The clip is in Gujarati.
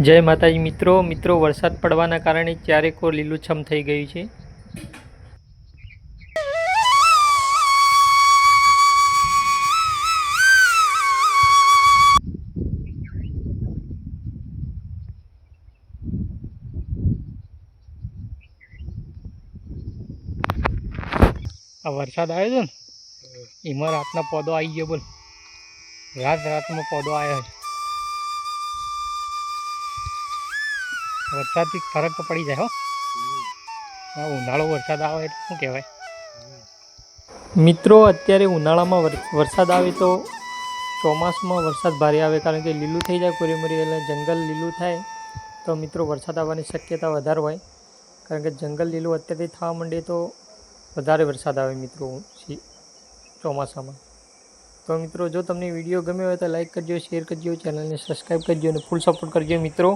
જય માતાજી મિત્રો વરસાદ પડવાના કારણે ચારેકોર લીલુંછમ થઈ ગયું છે। આ વરસાદ આવ્યો છે ને એમાં રાતનો પौधો આવી ગયો। બોલ, રાતમાં પौधો આવ્યો છે। વરસાદથી ફરક તો પડી જાય હો। ઉનાળો વરસાદ આવે એટલે શું કહેવાય મિત્રો। અત્યારે ઉનાળામાં વરસાદ આવે તો ચોમાસામાં વરસાદ ભારે આવે, કારણ કે લીલું થઈ જાય કોરીમરી, એટલે જંગલ લીલું થાય તો મિત્રો વરસાદ આવવાની શક્યતા વધારે હોય, કારણ કે જંગલ લીલું અત્યારથી થવા માંડે તો વધારે વરસાદ આવે મિત્રો ચોમાસામાં। તો મિત્રો જો તમને વિડીયો ગમ્યો હોય તો લાઈક કરજો, શેર કરજો, ચેનલને સબસ્ક્રાઈબ કરજો અને ફૂલ સપોર્ટ કરજો મિત્રો।